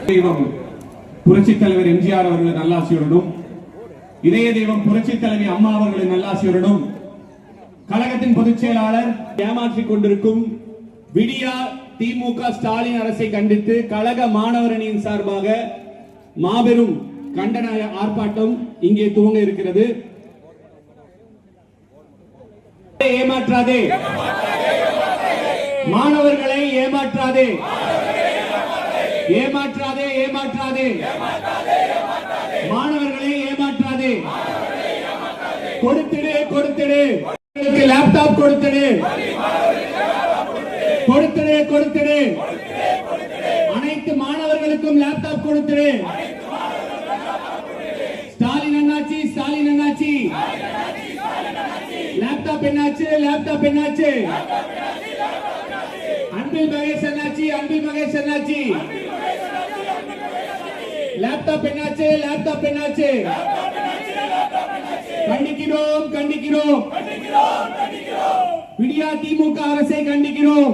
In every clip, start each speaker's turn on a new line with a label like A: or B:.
A: தெய்வம் புரட்சி தலைவர் எம்ஜிஆர் அவர்களின் நல்லாசியுடனும் இதய தெய்வம் புரட்சி தலைவி அம்மா அவர்களின் நல்லாசியுடனும் கழகத்தின் பொதுச் செயலாளர் ஏமாற்றிக் கொண்டிருக்கும் விடியா திமுக ஸ்டாலின் அரசை கண்டித்து கழக மாணவர் அணியின் சார்பாக மாபெரும் கண்டன ஆர்ப்பாட்டம் இங்கே துவங்க இருக்கிறது. ஏமாற்றாதே, மாணவர்களை ஏமாற்றாதே, ஏமாற்றாதே, ஏமாற்றாதே, மாணவர்களை ஏமாற்றாதே. கொடுத்திடு, கொடுத்திடு, லேப்டாப் கொடுத்திடு, கொடுத்திடு, கொடுத்திடு, அனைத்து மாணவர்களுக்கும் லேப்டாப் கொடுத்திடு. ஸ்டாலின் அண்ணாச்சி, ஸ்டாலின் அண்ணாச்சி, லேப்டாப் என்னாச்சு, லேப்டாப் என்னாச்சு? அன்பில் மகேஷ் அண்ணாச்சி, அன்பில் மகேஷ் அண்ணாச்சி, லேப்டாப் என்னாச்சு, லேப்டாப் என்னாச்சு? கண்டிக்கிறோம், கண்டிக்கிறோம், விடியா திமுக அரசை கண்டிக்கிறோம்.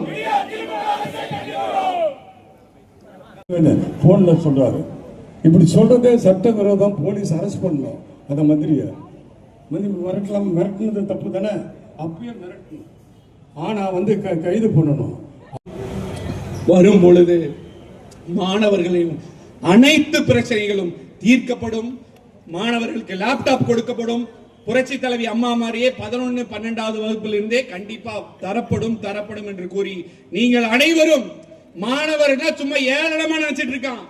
B: போன்ல சொல்றாரு, இப்படி சொல்றதே சட்டவிரோதம், போலீஸ் அரெஸ்ட் பண்ணணும் அந்த மந்திரிய. மிரட்டலாம், மிரட்டினது தப்பு தானே, அப்பயே மிரட்டணும். ஆனா கைது பண்ணணும்.
A: வரும் பொழுது மாணவர்களின் அனைத்து பிரச்சனைகளும் தீர்க்கப்படும், மாணவர்களுக்கு லேப்டாப் கொடுக்கப்படும். புரட்சி தலைவி அம்மா மாதிரியே 11, 12வது வகுப்பிலிருந்தே கண்டிப்பா தரப்படும் என்று கூறி நீங்கள் அனைவரும் மாணவர்கள் சும்மா ஏளனமா நினைச்சிட்டு இருக்கான்.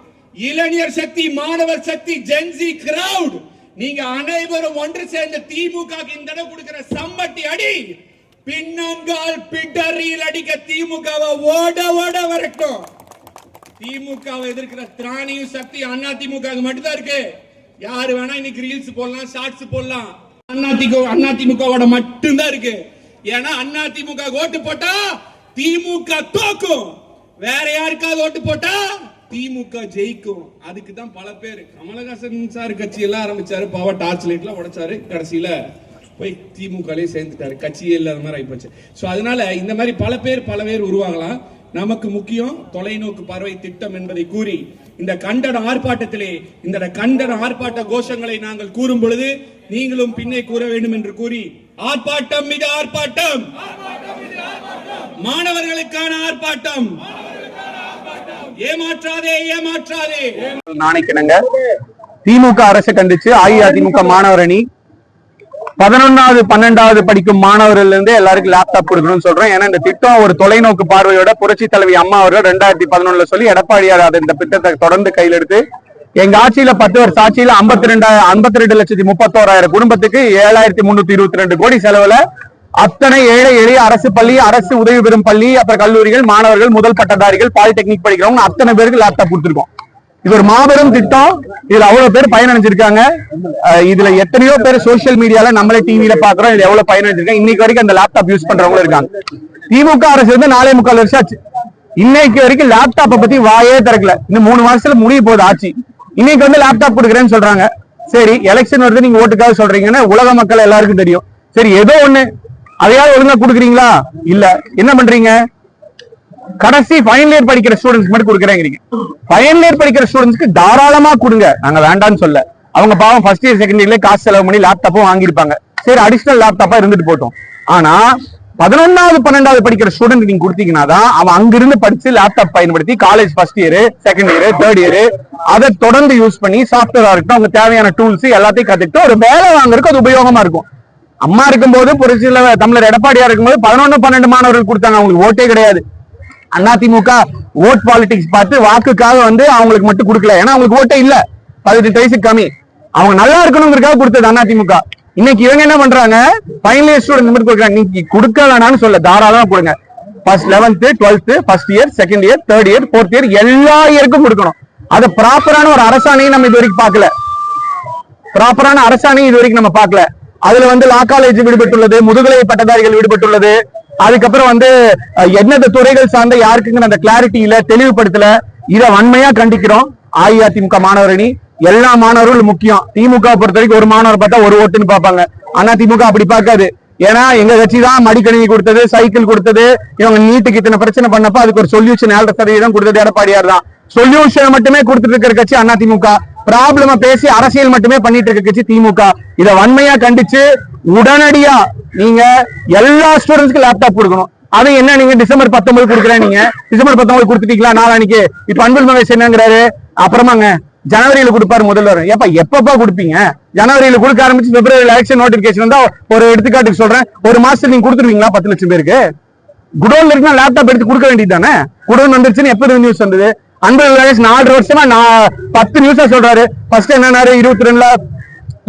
A: இளைஞர் சக்தி, மாணவர் சக்தி, ஜென்சி கிரவுட், நீங்க அனைவரும் ஒன்று சேர்ந்த திமுக இந்த தடவை கொடுக்கிற சம்பட்டி அடி பின்னங்கால் பிடரில் அடிக்க திமுகவை ஓட ஓட வரட்டும். திமுகவை எதிர்க்கிற திராணியும் சக்தி அண்ணா திமுக மட்டும்தான் இருக்கு. யாரு வேணா இன்னைக்கு ரீல்ஸ் போடலாம், ஷார்ட்ஸ் போடலாம். அண்ணா திமுக மட்டும்தான் இருக்கு. ஏன்னா அண்ணா திமுக ஓட்டு போட்டா திமுக தோக்கும், வேற யாருக்காவது ஓட்டு போட்டா திமுக ஜெயிக்கும். அதுக்கு தான் பல பேர் கமலஹாசன் சார் கட்சி எல்லாம் ஆரம்பிச்சாரு, பவர் டார்ச் லைட் எல்லாம் உடைச்சாரு, கடைசியில போய் திமுகலே சேர்ந்துட்டாரு, கட்சியே இல்லாத மாதிரி ஆயிப்போச்சு. சோ அதனால இந்த மாதிரி பல பேர் உருவாகலாம். நமக்கு முக்கியம் தொலைநோக்கு பார்வை திட்டம் என்பதை கூறி இந்த கண்டன ஆர்ப்பாட்டத்திலே இந்த கண்டன ஆர்ப்பாட்ட கோஷங்களை நாங்கள் கூறும் பொழுது நீங்களும் பின்னே கூற வேண்டும் என்று கூறி ஆர்ப்பாட்டம் மீது ஆர்ப்பாட்டம், மாணவர்களுக்கான ஆர்ப்பாட்டம், ஏமாற்றாதே, ஏமாற்றாதே.
C: நாளைக்கிணங்க திமுக அரசு கண்டிச்சு அஇஅதிமுக மாணவர் அணி 11வது 12வது படிக்கும் மாணவர்கள் இருந்து எல்லாருக்கும் லேப்டாப் கொடுக்கணும்னு சொல்றோம். ஏன்னா இந்த திட்டம் ஒரு தொலைநோக்கு பார்வையோட புரட்சி தலைவி அம்மா அவர்கள் 2011 சொல்லி எடப்பாடியார் இந்த திட்டத்தை தொடர்ந்து கையில் எடுத்து எங்க ஆட்சியில 10 வருஷ ஆட்சியில 52,31,000 குடும்பத்துக்கு 7,322 கோடி செலவுல அத்தனை ஏழை எளிய அரசு பள்ளி, அரசு உதவி பெறும் பள்ளி, அப்புறம் கல்லூரிகள், மாணவர்கள், முதல் பட்டதாரிகள், பாலிடெக்னிக் படிக்கிறவங்க அத்தனை பேருக்கு லேப்டாப் கொடுத்திருக்கோம். இது ஒரு மாபெரும் திட்டம். இதுல அவ்வளவு பேர் பயனடைஞ்சிருக்காங்க. இதுல எத்தனையோ பேர் சோசியல் மீடியால நம்மளே டிவியில பாக்குறோம். இது எவ்வளவு பயனடைஞ்சிருக்காங்க. இன்னைக்கு வரைக்கும் அந்த லேப்டாப் யூஸ் பண்றவங்களும் இருக்காங்க. திமுக அரசு வந்து 4.25 வருஷம் ஆச்சு. இன்னைக்கு வரைக்கும் லேப்டாப்பை பத்தி வாயே திறக்கல. இன்னும் 3 மாசத்துல முடிய போகுது ஆட்சி. இன்னைக்கு வந்து லேப்டாப் கொடுக்குறேன்னு சொல்றாங்க. சரி, எலெக்ஷன் வருது, நீங்க ஓட்டுக்காக சொல்றீங்கன்னு உலக மக்கள் எல்லாருக்கும் தெரியும். சரி, ஏதோ ஒண்ணு அதையாவது ஒழுங்கா கொடுக்குறீங்களா? இல்ல, என்ன பண்றீங்க? கடைசி ஃபைனல் இயர் படிக்கிற ஸ்டூடெண்ட்ஸ் மட்டும் கொடுக்குறேங்கிறீங்க. ஃபைனல் இயர் படிக்கிற ஸ்டூடெண்ட்ஸ்க்கு தாராளமா கொடுங்க, நாங்க வேண்டாம்னு சொல்ல. அவங்க பாவம் ஃபர்ஸ்ட் இயர் செகண்ட் இயர்ல காசு செலவு பண்ணி லேப்டாப்பும் வாங்கியிருப்பாங்க. சரி, அடிஷனல் லேப்டாப்பா இருந்துட்டு போட்டோம். ஆனா 11வது 12வது படிக்கிற ஸ்டூடெண்ட் நீங்க கொடுத்தீங்கன்னா தான் அவன் அங்கிருந்து படிச்சு லேப்டாப் பயன்படுத்தி college first year, second year, third year அதை தொடர்ந்து யூஸ் பண்ணி சாஃப்ட்வேரா இருக்கட்டும், அவங்க தேவையான டூல்ஸ் எல்லாத்தையும் கத்துக்கிட்டு ஒரு வேலை வாங்குறதுக்கு அது உபயோகமா இருக்கும். அம்மா இருக்கும்போது புரட்சியில தமிழர் எடப்பாடியா இருக்கும்போது 11, 12 மாணவர்கள் கொடுத்தாங்க. அவங்களுக்கு ஓட்டே கிடையாது. அதிமுக ஓட் பாலிடிக்ஸ் பார்த்து வாக்குக்காக வந்து அவங்களுக்கு மட்டும் கொடுக்கல. ஏன்னா அவங்களுக்கு ஓட்டே இல்ல, 18 வயசுக்கு கம்மி. அவங்க நல்லா இருக்கணுங்கிறதுக்காக கொடுத்தது அதிமுக. இன்னைக்கு இவங்க என்ன பண்றாங்க? ஃபைனல் இயர் ஸ்டூடெண்ட் மட்டும் கொடுக்குறாங்க. நீங்க கொடுக்க வேணாம்னு சொல்ல, தாராளமா கொடுங்க. First 11th, 12th, first year, second year, third year, fourth year எல்லா இயருக்கும் கொடுக்கணும். அது ப்ராப்பரான ஒரு அரசாணையை நம்ம இது வரைக்கும் பார்க்கல. ப்ராப்பரான அரசாணையை இது வரைக்கும் நம்ம பார்க்கல. அதுல வந்து லா காலேஜ் விடுபட்டுள்ளது, முதுகலை பட்டதாரிகள் விடுபட்டுள்ளது. அதுக்கப்புறம் வந்து எந்தெந்த துறைகள் சார்ந்த யாருக்குங்கிற அந்த கிளாரிட்டி இல்ல, தெளிவுபடுத்தல. இதை வன்மையா கண்டிக்கிறோம். அஇஅதிமுக மாணவர் அணி எல்லா மாணவர்களும் முக்கியம். திமுக பொறுத்த வரைக்கும் ஒரு மாணவர் பார்த்தா ஒரு ஓட்டுன்னு பார்ப்பாங்க. ஆனா திமுக அப்படி பார்க்காது. ஏன்னா எங்க கட்சி தான் மடிக்கணினி கொடுத்தது, சைக்கிள் கொடுத்தது. இவங்க நீட்டுக்கு இத்தனை பிரச்சனை பண்ணப்ப அதுக்கு ஒரு சொல்யூஷன் 7% கொடுத்தது எடப்பாடியார் தான். சொல்யூஷன் மட்டுமே கொடுத்துட்டு இருக்கிற கட்சி அதிமுக. ப்ராப்ளம பேசி அரசியல் மட்டுமே பண்ணிட்டு இருக்க கட்சி திமுக. இத வன்மையா கண்டிச்சு உடனடியா நீங்க எல்லா ஸ்டூடெண்ட்ஸ்க்கு லேப்டாப் கொடுக்கணும். அது என்ன, நீங்க டிசம்பர் 19 கொடுக்குறேன், நீங்க டிசம்பர் 19 கொடுத்துட்டீங்களா நாளானிக்கு? இப்ப அன்பில் மகேஷ் என்னங்கிறாரு, அப்புறமாங்க ஜனவரியில கொடுப்பாரு முதல்வர். எப்பப்பா கொடுப்பீங்க? ஜனவரியில கொடுக்க ஆரம்பிச்சு பிப்ரவரி எலெக்ஷன் நோட்டிபிகேஷன் வந்தா, ஒரு எடுத்துக்காட்டுக்கு சொல்றேன், ஒரு மாசத்துக்கு நீங்க கொடுத்துருவீங்களா 10 லட்சம் பேருக்கு? குடோன்ல இருக்குன்னா லேப்டாப் எடுத்து கொடுக்க வேண்டியது தானே. குடோன் வந்துருச்சுன்னு எப்ப நியூஸ் வந்தது? அன்பில் மகேஷ் 4 வருஷமா 10 நியூஸா சொல்றாரு. ஃபர்ஸ்ட் என்னன்னாரு, 22ல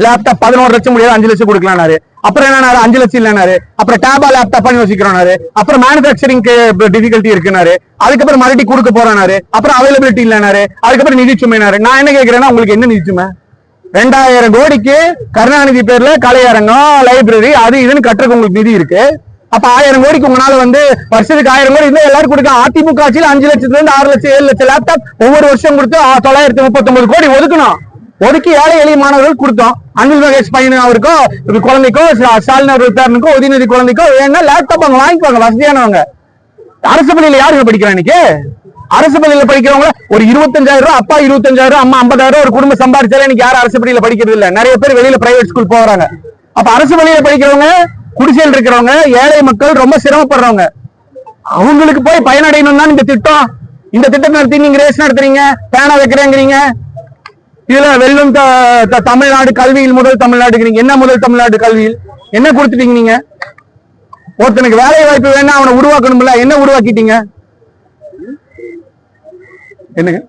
C: லேப்டாப் 11 லட்சம் முடியாது 5 லட்சம் கொடுக்கலாம்னாரு. அப்புறம் என்ன 5 லட்சம் இல்லைனாரு. அப்புறம் டேபா லேப்டாப் யோசிக்கிறாரு. அப்புறம் மேனுபேக்சரிங்க்கு டிஃபிகல்ட்டி இருக்குனாரு. அதுக்கப்புறம் மறுபடியும் கொடுக்க போறாரு. அப்புறம் அவைலபிலிட்டி இல்லைனாரு. அதுக்கப்புறம் நிதி சுமைனாரு. நான் என்ன கேட்கிறேன்னா, உங்களுக்கு என்ன நிதி சுமை? 2000 கோடிக்கு கருணாநிதி பேர்ல கலையரங்கம், லைப்ரரி, அது இதுன்னு கட்டுறதுக்கு உங்களுக்கு நிதி இருக்கு. அப்ப 1000 கோடிக்கு உங்களால வருஷத்துக்கு 1000 கோடி இருந்தா எல்லாரும் கொடுக்கலாம். அதிமுக ஆட்சியில் 5 லட்சத்துல இருந்து 6 லட்சம் 7 லட்சம் லேப்டாப் ஒவ்வொரு வருஷம் கொடுத்து 939 கோடி ஒதுக்கணும். ஒதுக்கி ஏழை எளிய மாணவர்கள் கொடுத்தோம். அன்பில் மகேஷ் பையன் அவருக்கோ குழந்தைக்கோ, ஸ்டாலின் அவர்கள் பேரனுக்கோ, உதயநிதி குழந்தைக்கோ வேணா லேப்டாப் அவங்க வாங்கிக்குவாங்க, வசதியானவங்க. அரசு பள்ளியில யாருங்க படிக்கிறா இன்னைக்கு? அரசு பள்ளியில படிக்கிறவங்க ஒரு 25,000 ரூபாய், அப்பா 25,000, அம்மா 50,000 ஒரு குடும்பம் சம்பாதிச்சாலே இன்னைக்கு யாரும் அரசு பள்ளியில படிக்கிறது இல்ல. நிறைய பேர் வெளியில பிரைவேட் ஸ்கூல் போறாங்க. அப்ப அரசு பள்ளியில படிக்கிறவங்க, குடிசையில் இருக்கிறவங்க, ஏழை மக்கள் ரொம்ப சிரமப்படுறவங்க, அவங்களுக்கு போய் பயனடையணும் தான் இந்த திட்டம். இந்த திட்டம் நடத்தி நீங்க ரேஸ் நடத்துறீங்க, பேனா வைக்கிறேங்கிறீங்க. இதுல வெல்லும் தமிழ்நாடு கல்வியில் முதல் தமிழ்நாடு. என்ன முதல் தமிழ்நாடு கல்வியில் என்ன கொடுத்துட்டீங்க நீங்க? ஒருத்தனுக்கு வேலை வாய்ப்பு வேணா அவனை உருவாக்கணும்ல, என்ன உருவாக்கிட்டீங்க? என்னங்க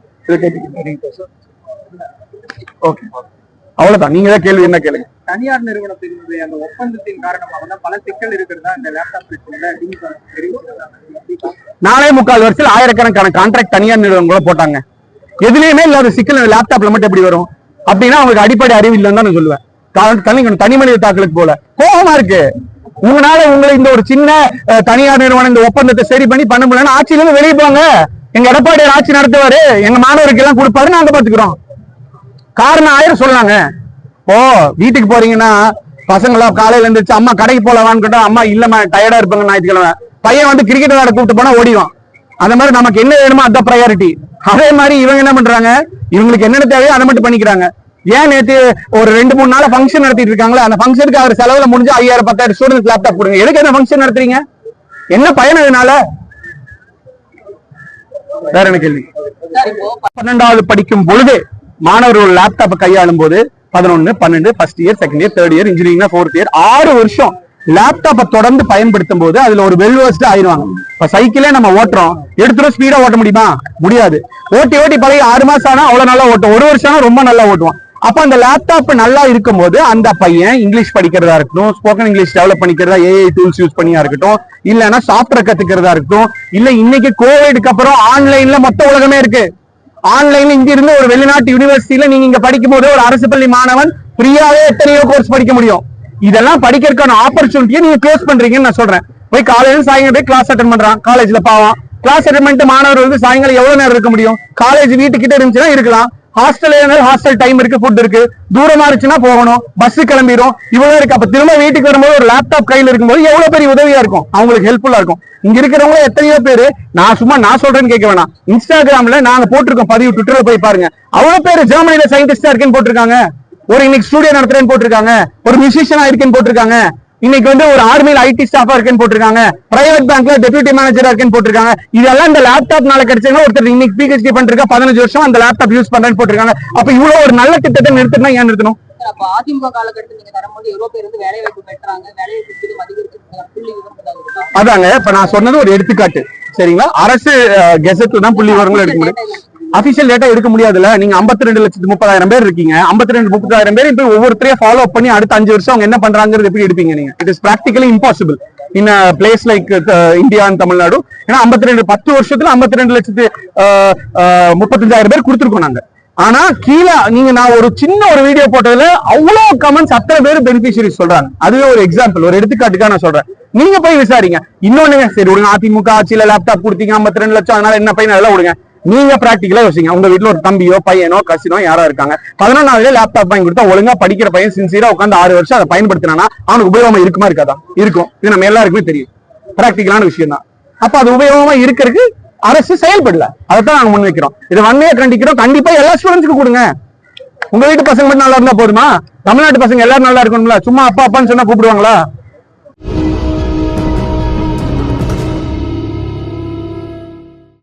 C: ஓகே, அவ்வளவுதான். நீங்க தான் கேள்வி என்ன கேளுங்க.
D: தனியார் நிறுவனத்தினுடைய அந்த ஒப்பந்தத்தின் காரணமாக தான் பல சிக்கல் இருக்கிறதா இந்த லேப்டாப் பிரச்சனையில
C: 4.25 வருஷத்துல ஆயிரக்கணக்கான கான்ட்ராக்ட் தனியார் நிறுவனம் கூட போட்டாங்க. எதுலயுமே இல்லாத சிக்கல் லேப்டாப்ல மட்டும் எப்படி வரும்? அப்படின்னா அவங்களுக்கு அடிப்படை அறிவு இல்லைன்னு தான் நான் சொல்லுவேன். தனி மனித தாக்கலுக்கு போல கோபமா இருக்கு. உங்களால உங்களை இந்த ஒரு சின்ன தனியார் நிறுவனம் இந்த ஒப்பந்தத்தை சரி பண்ண முடியலன்னா ஆட்சியில இருந்து வெளியே போங்க. எங்க எடப்பாடி ஆட்சி நடத்துவாரு, எங்க மாணவருக்கு எல்லாம் கொடுப்பாரு, நாங்க பாத்துக்கிறோம். காரணம் 1000 சொல்லாங்க. ஓ வீட்டுக்கு போறீங்கன்னா பசங்களா காலையில இருந்துச்சு, அம்மா கடைக்கு போலவான்னு கேட்டா, அம்மா இல்லம்மா டயர்டா இருப்பாங்க ஞாயிற்றுக்கிழமை. பையன் கிரிக்கெட் விளையாட கூப்பிட்டு போனா ஓடிடும். அந்த மாதிரி நமக்கு என்ன வேணுமோ அதான் ப்ரையாரிட்டி. அதே மாதிரி இவங்க என்ன பண்றாங்க, இவங்களுக்கு என்னென்ன தேவையோ அதை மட்டும் பண்ணிக்கிறாங்க. ஏன் நேற்று ஒரு 2-3 நாள் ஃபங்க்ஷன் நடத்திட்டு இருக்காங்களா, அந்த ஃபங்க்ஷனுக்கு அவர் செலவுல முடிஞ்சு 5000-10,000 ஸ்டூடெண்ட்ஸ் லேப்டாப் கொடுங்க. எதுக்கு என்ன ஃபங்க்ஷன் நடத்துறீங்க? என்ன பயன் அதனால? வேற என்ன கேள்வி? 12வது படிக்கும் பொழுது மாணவர்கள் லேப்டாப் கையாளும் போது 11, 12 first year, second year, third year, engineering 4th year 6 வருஷம் லேப்டாப்பை தொடர்ந்து பயன்படுத்தும் போது அதுல ஒரு வெல்வர்ஸ்ட் ஆயிடுவாங்க. இப்ப சைக்கிளே நம்ம ஓட்டுறோம், எடுத்துரும் ஸ்பீடா ஓட்ட முடியுமா? முடியாது. ஓட்டி பழகி 6 மாசம் ஆனா அவ்வளவு நல்லா ஓட்டும், 1 வருஷம் ஆனா ரொம்ப நல்லா ஓட்டுவான். அப்ப அந்த லேப்டாப் நல்லா இருக்கும் போது அந்த பையன் இங்கிலீஷ் படிக்கிறதா இருக்கட்டும், ஸ்போக்கன் இங்கிலீஷ் டெவலப் பண்ணிக்கிறதா, ஏஐ டூல்ஸ் யூஸ் பண்ணியா இருக்கட்டும், இல்லைன்னா சாஃப்ட்வேர் கத்துக்கிறதா இருக்கட்டும், இல்ல இன்னைக்கு கோவிடுக்கு அப்புறம் ஆன்லைன்ல மொத்த உலகமே இருக்கு. ஆன்லைன்ல இங்க இருந்து ஒரு வெளிநாட்டு யூனிவர்சிட்டியில நீங்க இங்க படிக்கும் போது ஒரு அரசு பள்ளி மாணவன் ஃப்ரீயாவே எத்தனையோ கோர்ஸ் படிக்க முடியும். இதெல்லாம் படிக்கிறதுக்கான ஆப்பர்ச்சுனிட்டியை நீங்க க்ளோஸ் பண்றீங்கன்னு நான் சொல்றேன். போய் காலையில சாயங்காலம் போய் கிளாஸ் அட்டன் பண்றான், காலேஜ்ல பாவம். கிளாஸ் அட்டன் பண்ணிட்டு மாணவர்கள் சாயங்காலம் எவ்வளவு நேரம் இருக்க முடியும்? காலேஜ் வீட்டுக்கிட்ட இருந்துச்சுன்னா இருக்கலாம், ஹாஸ்டல் டைம் இருக்கு, ஃபுட் இருக்கு, தூரமா இருந்துச்சுன்னா போகணும், பஸ் கிளம்பிடும், இவ்வளவு இருக்கு. அப்ப திரும்ப வீட்டுக்கு வரும்போது ஒரு லேப்டாப் கையில இருக்கும்போது எவ்வளவு பெரிய உதவியா இருக்கும், அவங்களுக்கு ஹெல்ப்ஃபுல்லா இருக்கும். இங்க இருக்கிறவங்க எத்தனையோ பேரு, நான் சொல்றேன்னு கேட்க வேணாம், இன்ஸ்டாகிராம்ல நாங்க போட்டிருக்கோம் பதிவு, ட்விட்டர்ல போய் பாருங்க, அவ்வளவு பேரு ஜெர்மனில சயின்டிஸ்டா இருக்கேன்னு போட்டிருக்காங்க, ஒரு இன்னைக்கு ஸ்டூடியோ நடத்துறேன்னு போட்டிருக்காங்க, ஒரு மியூசிஷியனா இருக்கேன்னு போட்டிருக்காங்க, இன்னைக்கு ஒரு ஆர்மியில் ஐடி ஸ்டாஃபா இருக்கேன்னு போட்டிருக்காங்க, பிரைவேட் பேங்க்ல டெபியூட்டி மேனேஜரா இருக்கேன்னு போட்டிருக்காங்க. இதெல்லாம் இந்த லேப்டாப்னால கிடைச்சா ஒருத்தர் இன்னைக்கு பிஹெச்டி பண்ணிருக்கா 15 வருஷம் அந்த லேப்டாப் யூஸ் பண்றேன்னு போட்டிருக்காங்க. அப்ப இவ்வளவு ஒரு நல்ல திட்டத்தை நிறுத்தினா ஏன் நிறுத்தணும்?
E: அப்ப அதிமுக காலகட்டத்தில் நீங்க தரும்போது எவ்வளவு பேர் வேலை வாய்ப்பு பெற்றாங்க, வேலை வாய்ப்பு அதிகரிச்சிருக்காங்க, புள்ளி விவரம்
C: அதாங்க இப்ப நான் சொன்னது ஒரு எடுத்துக்காட்டு. சரிங்களா? அரசு கெசட்ல தான் புள்ளி விவரங்கள் எடுக்க முடியும், அபிஷியல் டேட்டா எடுக்க முடியாதுல்ல. நீங்க 52,30,000 பேர் இருக்கீங்க, 52,30,000 பேர் இப்ப ஒவ்வொருத்தரையும் ஃபாலோ பண்ணி அடுத்த 5 வருஷம் அவங்க என்ன பண்றாங்கிறது எப்படி எடுப்பீங்க நீங்க? It is practically impossible in place like India and Tamil Nadu. ஏன்னா 10 வருஷத்துல 52,35,000 பேர் கொடுத்துருக்கோம் நாங்க. ஆனா கீழே நீங்க நான் ஒரு சின்ன ஒரு வீடியோ போட்டதுல அவ்வளவு கமெண்ட்ஸ் அத்தனை பேர் பெனிஃபிஷியரி சொல்றாங்க. அதுவே ஒரு எக்ஸாம்பிள், ஒரு எடுத்துக்காட்டுக்காக நான் சொல்றேன். நீங்க போய் விசாரிங்க. இன்னொன்னு சரி விடுங்க, அதிமுக ஆட்சியில லேப்டாப் கொடுத்தீங்க 52 லட்சம், அதனால என்ன பையன் அதெல்லாம் விடுங்க. நீங்க பிராக்டிகலா யோசிங்க. உங்க வீட்டுல ஒரு தம்பியோ பையனோ கசினோ யாரோ இருக்காங்க, 11ஆவதுல லேப்டாப் வாங்கி கொடுத்தா ஒழுங்கா படிக்கிற பையன் சின்சியரா உட்காந்து 6 வருஷம் அதை பயன்படுத்தினா அவனுக்கு உபயோகமா இருக்குமா இருக்காதா? இருக்கும். இது நம்ம எல்லாருக்குமே தெரியும், பிராக்டிகலான விஷயம் தான். அப்ப அது உபயோகமா இருக்கிறதுக்கு அரசு செயல்படல, அதைத்தான் நாங்க முன்வைக்கிறோம். இது வன்மையா கண்டிக்கிறோம். கண்டிப்பா எல்லா ஸ்டூடெண்ட்ஸ்க்கு கொடுங்க. உங்க வீட்டு பசங்க மட்டும் நல்லா இருந்தா போதுமா? தமிழ்நாட்டு பசங்க எல்லாரும் நல்லா இருக்கணும்ல? சும்மா அப்பா அப்பான்னு சொன்னா கூப்பிடுவாங்களா?